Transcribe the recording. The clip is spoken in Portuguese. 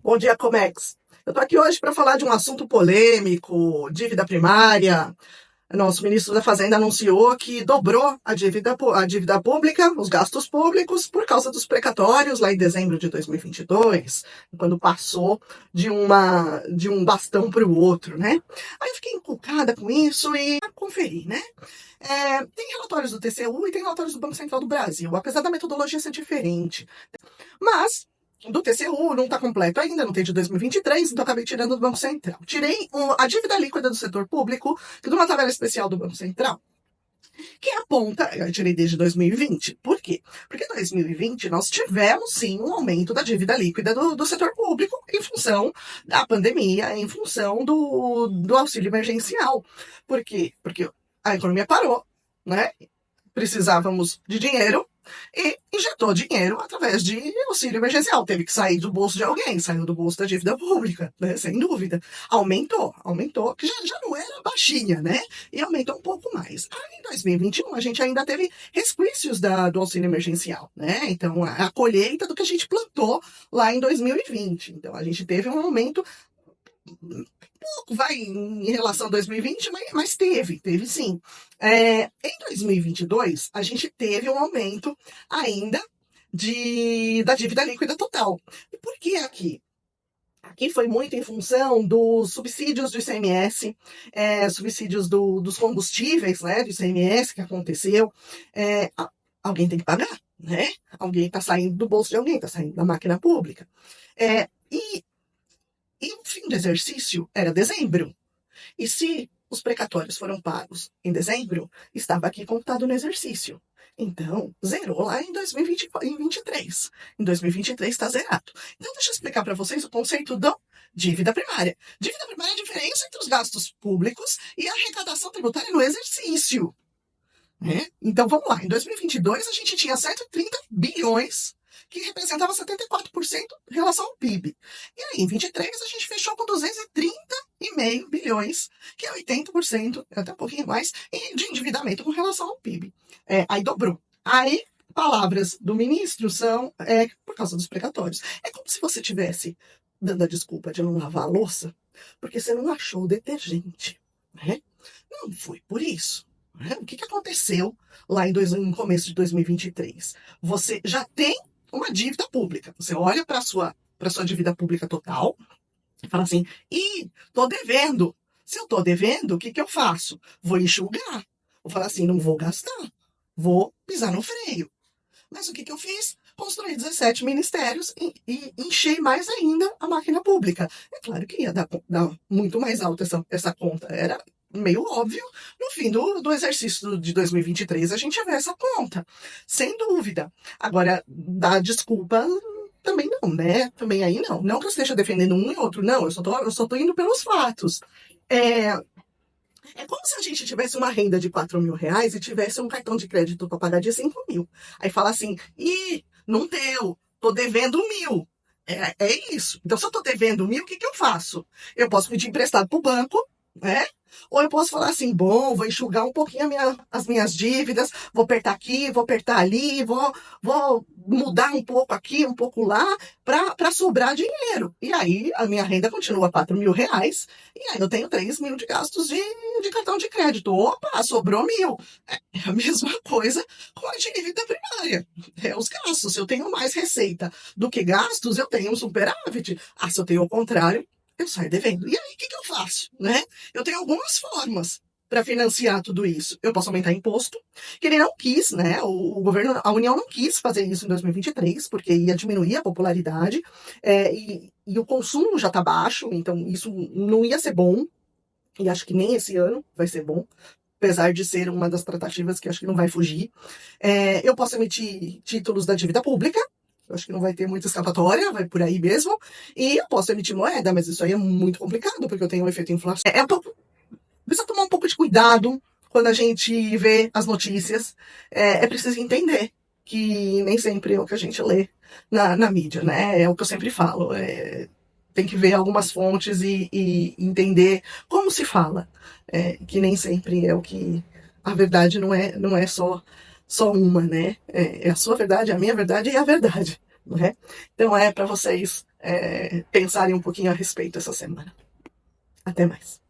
Bom dia, Comex. Eu estou aqui hoje para falar de um assunto polêmico, dívida primária. Nosso ministro da Fazenda anunciou que dobrou a dívida pública, os gastos públicos, por causa dos precatórios lá em dezembro de 2022, quando passou de um bastão para o outro, né? Aí eu fiquei encucada com isso e conferi, né? Tem relatórios do TCU e tem relatórios do Banco Central do Brasil, apesar da metodologia ser diferente. Mas do TCU não está completo ainda, não tem de 2023, então acabei tirando do Banco Central. Tirei a dívida líquida do setor público, de uma tabela especial do Banco Central, que aponta, eu tirei desde 2020. Por quê? Porque em 2020 nós tivemos sim um aumento da dívida líquida do setor público em função da pandemia, em função do auxílio emergencial. Por quê? Porque a economia parou, né? Precisávamos de dinheiro e injetou dinheiro através de auxílio emergencial. Teve que sair do bolso de alguém, saiu do bolso da dívida pública, né? Sem dúvida. Aumentou, que já não era baixinha, né? E aumentou um pouco mais. Aí, em 2021, a gente ainda teve resquícios do auxílio emergencial, né? Então, a colheita do que a gente plantou lá em 2020. Então, a gente teve um aumento pouco, vai, em relação a 2020, mas teve sim. Em 2022, a gente teve um aumento ainda da dívida líquida total. E por que aqui? Aqui foi muito em função dos subsídios do ICMS, subsídios dos combustíveis, né, do ICMS que aconteceu. Alguém tem que pagar, né? Alguém está saindo do bolso de alguém, está saindo da máquina pública. E o fim do exercício era dezembro. E se os precatórios foram pagos em dezembro, estava aqui contado no exercício. Então, zerou lá em 2023. Em 2023 está zerado. Então, deixa eu explicar para vocês o conceito da dívida primária. Dívida primária é a diferença entre os gastos públicos e a arrecadação tributária no exercício. Né? Então, vamos lá. Em 2022, a gente tinha 130 bilhões, que representava 74% em relação ao PIB. E aí, em 23, a gente fechou com 230,5 bilhões, que é 80%, até um pouquinho mais, de endividamento com relação ao PIB. Aí dobrou. Aí, palavras do ministro são por causa dos precatórios. É como se você tivesse dando a desculpa de não lavar a louça, porque você não achou o detergente. Né? Não foi por isso. O que aconteceu lá no começo de 2023? Você já tem uma dívida pública. Você olha para a sua dívida pública total e fala assim, tô devendo. Se eu tô devendo, o que eu faço? Vou enxugar. Vou falar assim, não vou gastar. Vou pisar no freio. Mas o que eu fiz? Construí 17 ministérios e enchei mais ainda a máquina pública. É claro que ia dar muito mais alta essa conta. Era meio óbvio, no fim do exercício de 2023, a gente vê essa conta, sem dúvida. Agora, dar desculpa também não, né? Também aí não. Não que eu esteja defendendo um e outro, não. Eu só tô indo pelos fatos. É como se a gente tivesse uma renda de 4 mil reais e tivesse um cartão de crédito para pagar de 5 mil. Aí fala assim, não deu, tô devendo 1.000. É isso. Então, se eu tô devendo 1.000, o que eu faço? Eu posso pedir emprestado pro banco, né? Ou eu posso falar assim, bom, vou enxugar um pouquinho as minhas dívidas, vou apertar aqui, vou apertar ali, vou mudar um pouco aqui, um pouco lá, para sobrar dinheiro. E aí a minha renda continua 4 mil reais, e aí eu tenho 3 mil de gastos de cartão de crédito. Opa, sobrou 1.000. É a mesma coisa com a dívida primária. Os gastos. Se eu tenho mais receita do que gastos, eu tenho um superávit. Se eu tenho o contrário, eu saio devendo. E aí, o que eu faço? Né? Eu tenho algumas formas para financiar tudo isso. Eu posso aumentar imposto, que ele não quis, né? O governo, a União não quis fazer isso em 2023, porque ia diminuir a popularidade, e o consumo já está baixo, então isso não ia ser bom, e acho que nem esse ano vai ser bom, apesar de ser uma das tratativas que acho que não vai fugir. Eu posso emitir títulos da dívida pública, eu acho que não vai ter muita escapatória, vai por aí mesmo. E eu posso emitir moeda, mas isso aí é muito complicado, porque eu tenho um efeito inflação. Precisa tomar um pouco de cuidado quando a gente vê as notícias. É preciso entender que nem sempre é o que a gente lê na mídia, né? É o que eu sempre falo. Tem que ver algumas fontes e entender como se fala. Que nem sempre é o que... A verdade não é só uma, né? É a sua verdade, a minha verdade e a verdade, né? Então para vocês pensarem um pouquinho a respeito essa semana. Até mais.